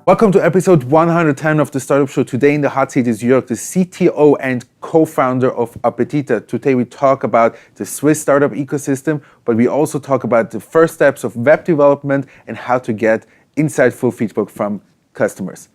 Welcome to episode 110 of the Startup Show. Today in the hot seat is Jörg, the CTO and co-founder of Appetita. Today we talk about the Swiss startup ecosystem, but we also talk about the first steps of web development and how to get insightful feedback from customers.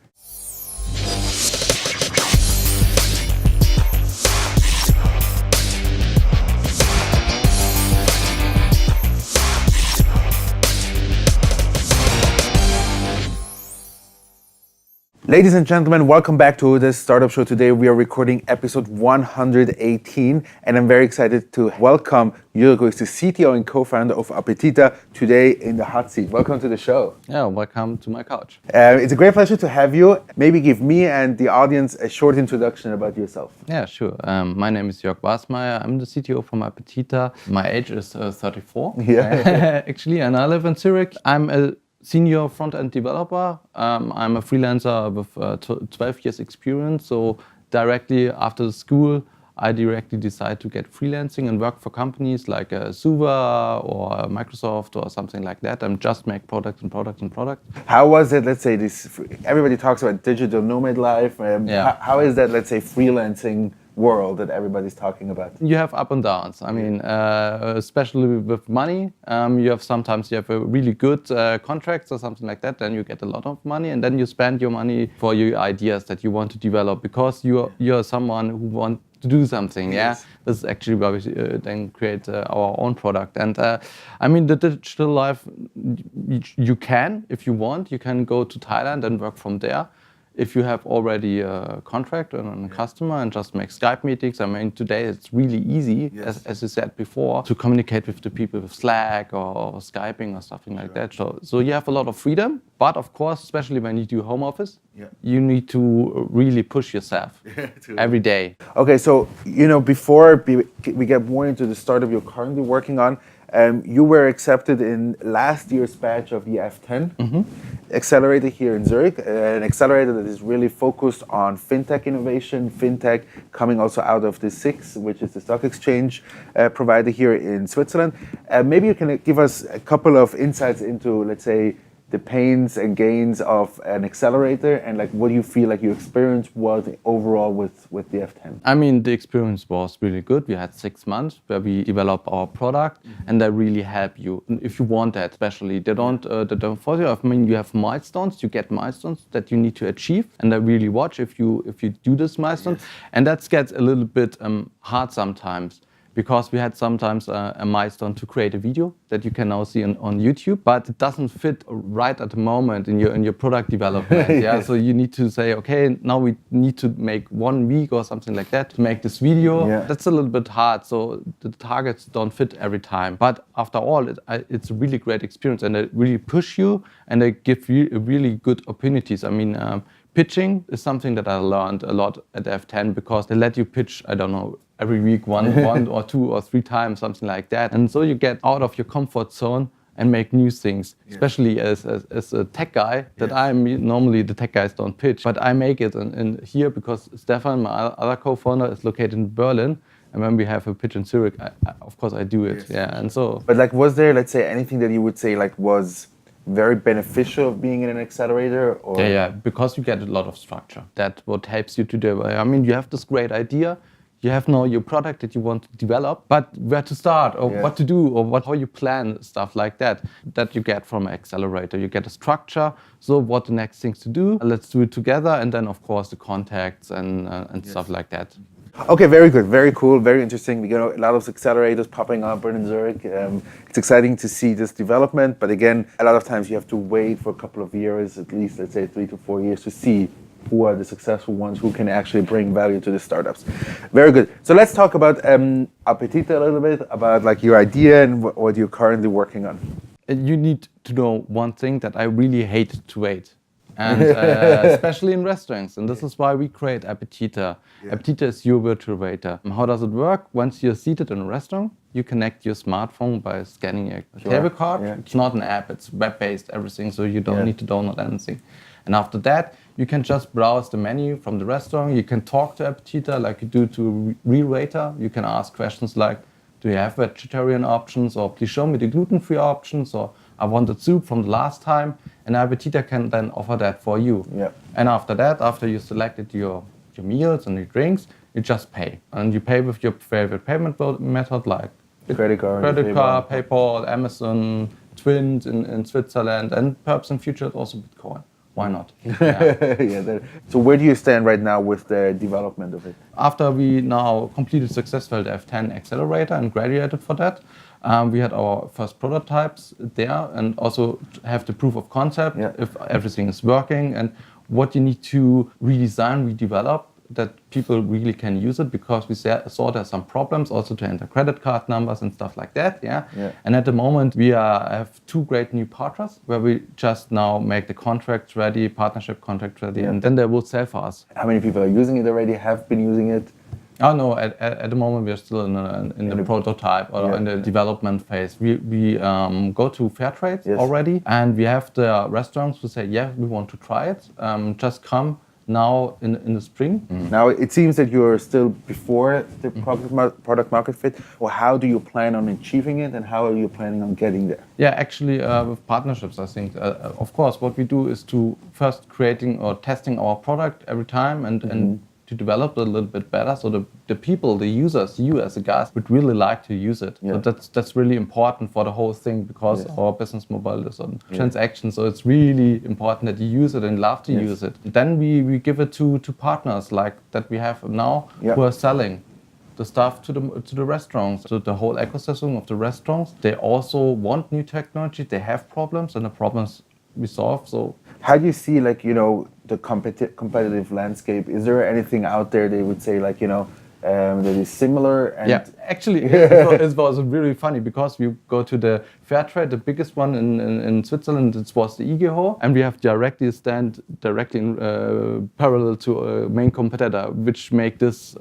Ladies and gentlemen, welcome back to the Startup Show. Today we are recording episode 118 and I'm very excited to welcome Jörg, who is the CTO and co-founder of Appetita, today in the hot seat. Welcome to the show. Yeah, welcome to my couch. It's a great pleasure to have you. Maybe give me and the audience a short introduction about yourself. Yeah, sure. My name is Jörg Wasmeier. I'm the CTO from Appetita. My age is 34, actually, and I live in Zurich. I'm a senior front-end developer. I'm a freelancer with 12 years experience. So directly after school, I directly decide to get freelancing and work for companies like Suva or Microsoft or something like that, and just make products. How was it, let's say, this? Everybody talks about digital nomad life. How is that, let's say, freelancing world that everybody's talking about? You have up and downs. I mean, especially with money, sometimes you have a really good contracts or something like that, then you get a lot of money, and then you spend your money for your ideas that you want to develop because you're someone who wants to do something. Yes. This is actually why we then create our own product. And I mean, the digital life, you can, if you want, you can go to Thailand and work from there. If you have already a contract and a customer and just make Skype meetings, I mean, today it's really easy, as you said before, to communicate with the people with Slack or Skyping or something like that. So you have a lot of freedom, but of course, especially when you do home office, you need to really push yourself every day. Okay, so, before we get more into the startup you're currently working on, you were accepted in last year's batch of the F10 accelerator here in Zurich, an accelerator that is really focused on fintech innovation, fintech coming also out of the SIX, which is the stock exchange provider here in Switzerland. Maybe you can give us a couple of insights into, let's say, the pains and gains of an accelerator, and like what do you feel like your experience was overall with the F10? I mean, the experience was really good. We had 6 months where we developed our product, and they really help you if you want that. Especially, they don't force you. I mean, you have milestones. You get milestones that you need to achieve, and they really watch if you do this milestone, and that gets a little bit hard sometimes. Because we had sometimes a milestone to create a video that you can now see on YouTube, but it doesn't fit right at the moment in your product development. So you need to say, okay, now we need to make 1 week or something like that to make this video. That's a little bit hard, so the targets don't fit every time. But after all, it's a really great experience, and they really push you, and they give you really good opportunities. I mean, pitching is something that I learned a lot at F10 because they let you pitch, I don't know, every week, one or 2 or 3 times, something like that. And so you get out of your comfort zone and make new things, especially as a tech guy, that normally the tech guys don't pitch, but I make it in here because Stefan, my other co-founder, is located in Berlin. And when we have a pitch in Zurich, of course I do it. And so. But like, was there, let's say, anything that you would say like was very beneficial of being in an accelerator? Or? Yeah, because you get a lot of structure. That's what helps you to do. I mean, you have this great idea. You have now your product that you want to develop, but where to start or what to do or how you plan stuff like that you get from an accelerator. You get a structure, so what the next things to do, let's do it together, and then of course the contacts and stuff like that. Okay, very good, very cool, very interesting. We get a lot of accelerators popping up in Zurich. It's exciting to see this development, but again, a lot of times you have to wait for a couple of years, at least let's say 3 to 4 years, to see who are the successful ones who can actually bring value to the startups. Very good. So let's talk about Appetita a little bit, about like your idea and what you're currently working on. You need to know one thing that I really hate to wait. And especially in restaurants. And this is why we create Appetita. Appetita is your virtual waiter. How does it work? Once you're seated in a restaurant, you connect your smartphone by scanning a table card. It's not an app, it's web-based, everything, so you don't need to download anything. And after that, you can just browse the menu from the restaurant. You can talk to Appetita like you do to a real waiter. You can ask questions like, do you have vegetarian options? Or please show me the gluten-free options? Or I wanted soup from the last time, and Appetita can then offer that for you. Yeah. And after that, after you selected your meals and your drinks, you just pay. And you pay with your favorite payment method like Credit card, PayPal, Amazon, Twint in Switzerland, and perhaps in future also Bitcoin. Why not? Yeah. So where do you stand right now with the development of it? After we now completed successfully the F10 accelerator and graduated for that, we had our first prototypes there and also have the proof of concept if everything is working and what you need to redesign, redevelop that people really can use it because we saw there's some problems also to enter credit card numbers and stuff like that. And at the moment we have 2 great new partners where we just now make the contracts ready, partnership contract ready, and then they will sell for us. How many people are using it already, have been using it? Oh no, at the moment we're still in the prototype or in the development phase. We go to fair trades already and we have the restaurants who say, yeah, we want to try it, just come now in the spring. Now it seems that you're still before the product market fit. Well, how do you plan on achieving it and how are you planning on getting there? Yeah, actually with partnerships I think. Of course what we do is to first creating or testing our product every time and to develop it a little bit better so the people, the users, you as a guest would really like to use it. So that's really important for the whole thing because our business model is on transactions, so it's really important that you use it and love to use it. Then we give it to partners like that we have now who are selling the stuff to the restaurants, to the whole ecosystem of the restaurants. They also want new technology, they have problems and the problems we solve. So how do you see the competitive landscape? Is there anything out there they would say that is similar? And actually it was really funny because we go to the fair trade, the biggest one in Switzerland, it was the IGH, and we have directly stand in parallel to a main competitor, which make this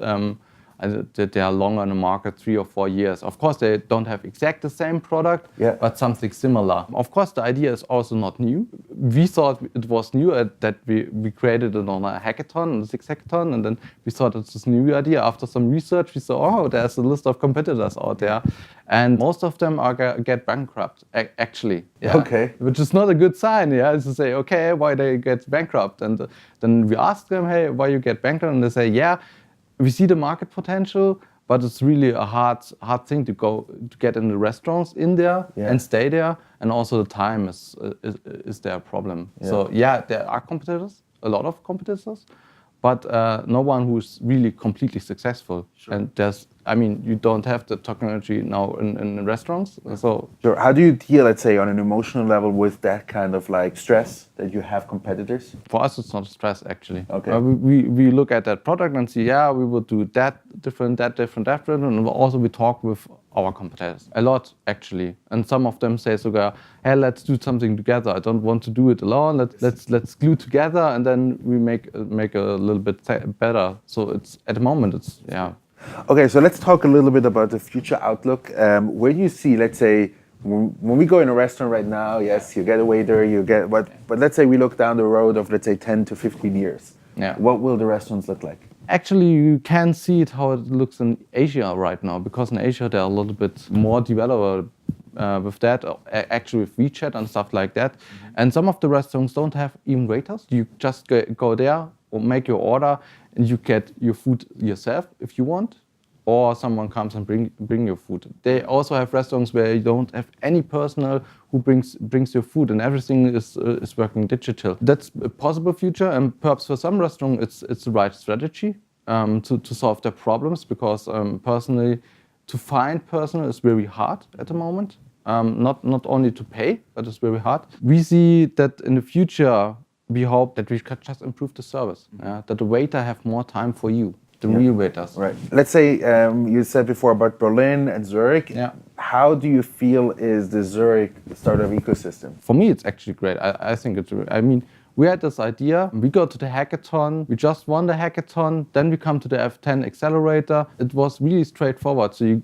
they are longer in the market, 3 or 4 years. Of course, they don't have exact the same product, but something similar. Of course, the idea is also not new. We thought it was new that we created it on a hackathon, the 6 hackathon, and then we thought it's this new idea. After some research, we saw, there's a list of competitors out there. And most of them get bankrupt, actually. Okay. Which is not a good sign, is to say, okay, why they get bankrupt? And then we ask them, hey, why you get bankrupt? And they say, we see the market potential, but it's really a hard thing to get in the restaurants in there and stay there, and also the time is their problem. So there are competitors, a lot of competitors, but no one who's really completely successful. And you don't have the technology now in restaurants. So how do you deal, let's say, on an emotional level with that kind of stress that you have competitors? For us, it's not stress actually. Okay. We look at that product and see, we will do that different, and also we talk with our competitors a lot actually. And some of them say, hey, let's do something together. I don't want to do it alone. Let's glue together and then we make a little bit better. So it's at the moment it's Okay, so let's talk a little bit about the future outlook. Where do you see, let's say, when we go in a restaurant right now, yes, you get a waiter, but let's say we look down the road of, let's say, 10 to 15 years. What will the restaurants look like? Actually, you can see it how it looks in Asia right now, because in Asia they're a little bit more developed with that, actually with WeChat and stuff like that. And some of the restaurants don't have even waiters. You just go there or make your order and you get your food yourself if you want, or someone comes and bring your food. They also have restaurants where you don't have any personnel who brings your food, and everything is working digital. That's a possible future, and perhaps for some restaurants it's the right strategy to solve their problems, because personally, to find personnel is very hard at the moment. Not only to pay, but it's very hard. We see that in the future, we hope that we can just improve the service, that the waiter have more time for you, the real waiters. Right. Let's say you said before about Berlin and Zurich. How do you feel is the Zurich startup ecosystem? For me, it's actually great. I think it's. We had this idea. We go to the hackathon. We just won the hackathon. Then we come to the F10 accelerator. It was really straightforward. So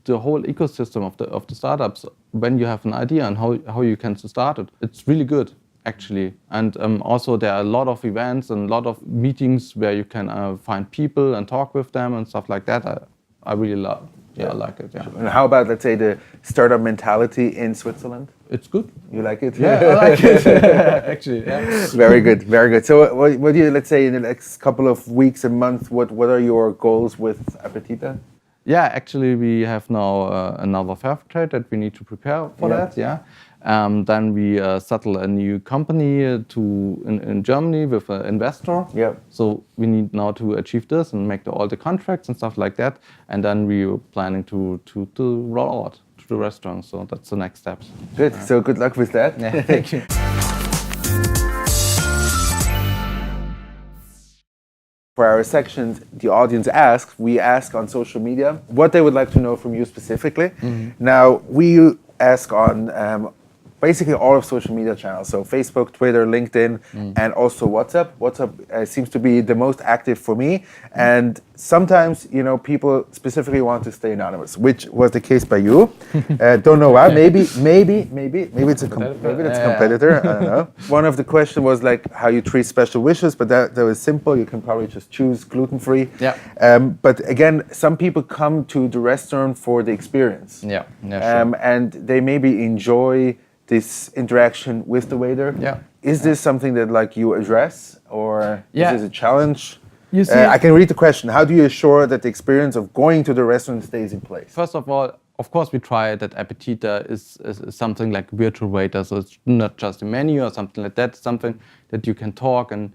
the whole ecosystem of the startups, when you have an idea and how you can start it, it's really good. Actually, and also there are a lot of events and a lot of meetings where you can find people and talk with them and stuff like that. I really love Yeah, I like it. Yeah. And how about, let's say, the startup mentality in Switzerland? It's good. You like it? Yeah, I like it. Actually, yeah. Very good, very good. So, what do you, let's say, in the next couple of weeks and months, what are your goals with Appetita? Yeah, actually, we have now another fair trade that we need to prepare for that. Yeah. Then we settle a new company in Germany with an investor. Yeah. So we need now to achieve this and make all the contracts and stuff like that. And then we are planning to roll out to the restaurants. So that's the next steps. Good. So good luck with that. Yeah, thank you. For our sections, the audience asks, we ask on social media what they would like to know from you specifically. Now, we ask on basically all of social media channels, so Facebook, Twitter, LinkedIn, and also WhatsApp. WhatsApp seems to be the most active for me, and sometimes, you know, people specifically want to stay anonymous, which was the case by you. Don't know why. Maybe it's a competitor. I don't know. One of the questions was like how you treat special wishes, but that was simple. You can probably just choose gluten-free. Yeah. But again, some people come to the restaurant for the experience. Yeah. Yeah. Sure. And they maybe enjoy this interaction with the waiter. Yeah. Is this something that like you address, or is this a challenge? You see, I can read the question. How do you assure that the experience of going to the restaurant stays in place? First of all, of course, we try that Appetita is something like virtual waiter, so it's not just a menu or something like that. It's something that you can talk and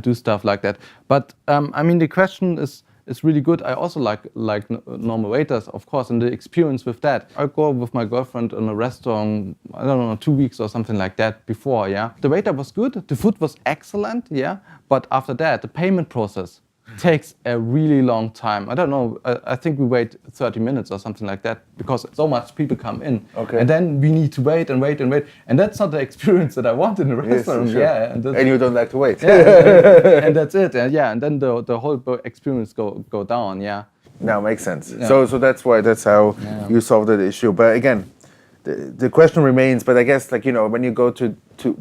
do stuff like that. But I mean, the question is really good. I also like normal waiters, of course, and the experience with that. I go with my girlfriend in a restaurant, I don't know, 2 weeks or something like that before, yeah. The waiter was good, the food was excellent, yeah. But after that, the payment process takes a really long time. I don't know, I think we wait 30 minutes or something like that because so much people come in. Okay. And then we need to wait and wait and wait. And that's not the experience that I want in a restaurant. Sure. Yeah. And you don't like to wait. Yeah, and that's it. Yeah, and then the whole experience go down. Yeah. No, makes sense. Yeah. So that's how you solve that issue. But again, the question remains. But I guess, like, you know, when you go to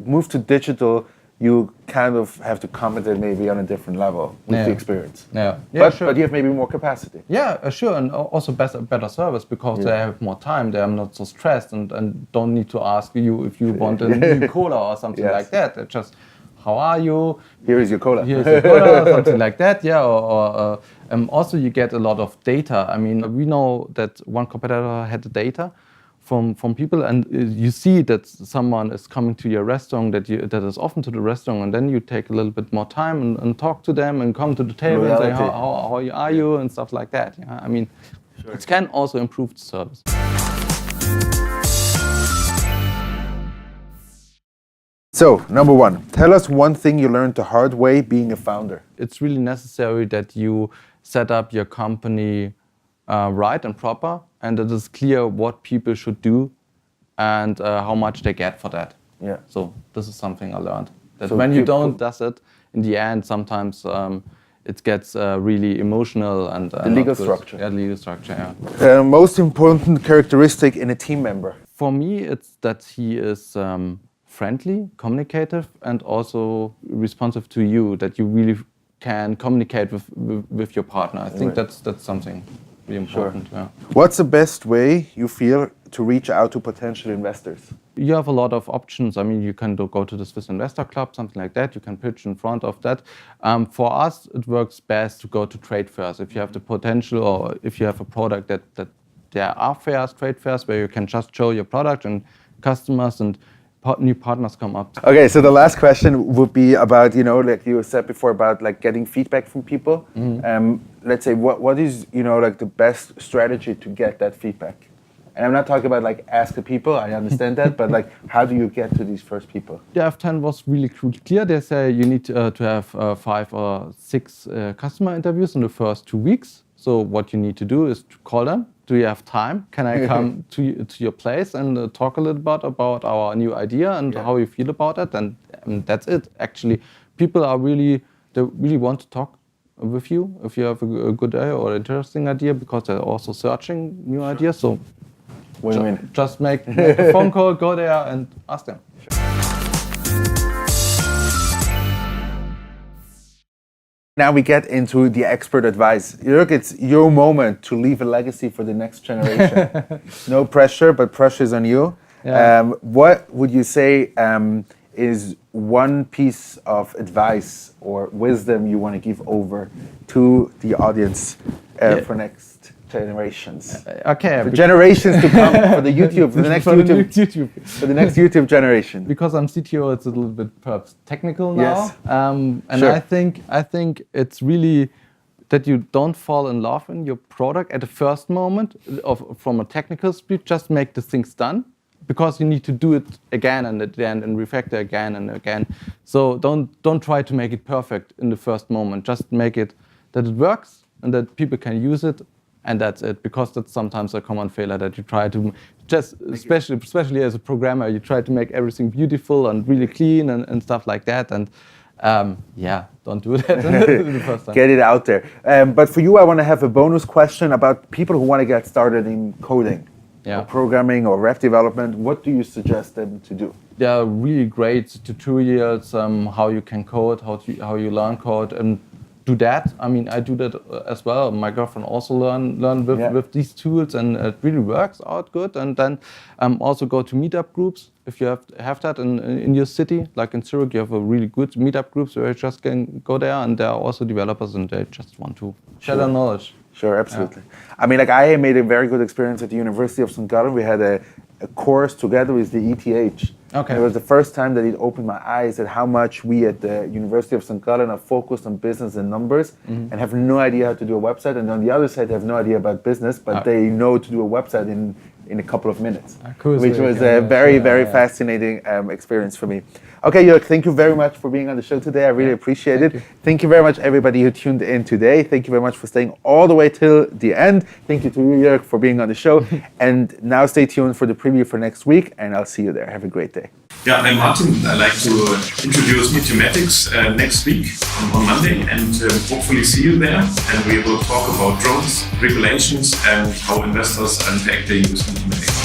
move to digital, you kind of have to compensate maybe on a different level with the experience. Yeah. But Sure. but you have maybe more capacity. Yeah, sure, and also better service because they have more time. They are not so stressed and don't need to ask you if you want a new cola or something like that. It's just, how are you? Here is your cola. Here's your cola, or something like that. Yeah, or also you get a lot of data. I mean, we know that one competitor had the data from people, and you see that someone is coming to your restaurant that is often to the restaurant, and then you take a little bit more time and talk to them and come to the table and say how are you and stuff like that. Yeah, I mean, it can also improve the service. So, number one, tell us one thing you learned the hard way being a founder. It's really necessary that you set up your company right and proper, and it is clear what people should do and how much they get for that. Yeah. So this is something I learned. That So when you don't do it, in the end, sometimes it gets really emotional and The legal structure. Yeah, legal structure. Yeah. Most important characteristic in a team member. For me, it's that he is friendly, communicative, and also responsive to you. That you really can communicate with your partner. I think that's something really important. Yeah. What's the best way you feel to reach out to potential investors? You have a lot of options. I mean, you can go to the Swiss Investor Club, something like that. You can pitch in front of that. For us, it works best to go to trade fairs. If you have the potential, or if you have a product that there are fairs, trade fairs, where you can just show your product and customers and new partners come up. Okay, so the last question would be about, you know, like you said before, about like getting feedback from people. Let's say, what is, you know, like the best strategy to get that feedback? And I'm not talking about like ask the people, I understand that, but like how do you get to these first people? The F10 was really clear. They say you need to have 5 or 6 customer interviews in the first 2 weeks. So what you need to do is to call them. Do you have time? Can I come to your place and talk a little bit about our new idea and how you feel about it? And that's it. Actually, people they really want to talk with you if you have a good idea or interesting idea, because they're also searching new ideas. So just make a phone call, go there and ask them. Now we get into the expert advice. Jörg, it's your moment to leave a legacy for the next generation. No pressure, but pressure is on you. Yeah. What would you say is one piece of advice or wisdom you want to give over to the audience for next generations? Okay. For generations to come, for the YouTube, for the next YouTube, for the next YouTube generation. Because I'm CTO, it's a little bit perhaps technical now. Yes. And Sure. I think it's really that you don't fall in love in your product at the first moment from a technical speed. Just make the things done, because you need to do it again and again and refactor again and again. So don't try to make it perfect in the first moment. Just make it that it works and that people can use it, and that's it. Because that's sometimes a common failure, that you try to just, especially as a programmer, you try to make everything beautiful and really clean and stuff like that. And don't do that the first time. Get it out there. But for you, I want to have a bonus question about people who want to get started in coding. Or programming or web development. What do you suggest them to do? There are really great tutorials, how you can code, how you learn code, and do that. I mean, I do that as well. My girlfriend also learn with these tools, and it really works out good. And then also go to meetup groups if you have that in your city. Like in Zurich, you have a really good meetup groups where you just can go there, and there are also developers, and they just want to share their knowledge. Sure, absolutely. Yeah. I mean, like I made a very good experience at the University of St. Gallen. We had a course together with the ETH. Okay. And it was the first time that it opened my eyes at how much we at the University of St. Gallen are focused on business and numbers and have no idea how to do a website. And on the other side, they have no idea about business, but they know to do a website in a couple of minutes, which was a very fascinating experience for me. Okay, Jörg, thank you very much for being on the show today. I really appreciate it. Thank you very much, everybody who tuned in today. Thank you very much for staying all the way till the end. Thank you to you, Jörg, for being on the show. And now stay tuned for the preview for next week, and I'll see you there. Have a great day. Yeah, I'm Martin. I'd like to introduce mathematics next week on Monday, and hopefully see you there. And we will talk about drones, regulations, and how investors and tech they use mathematics.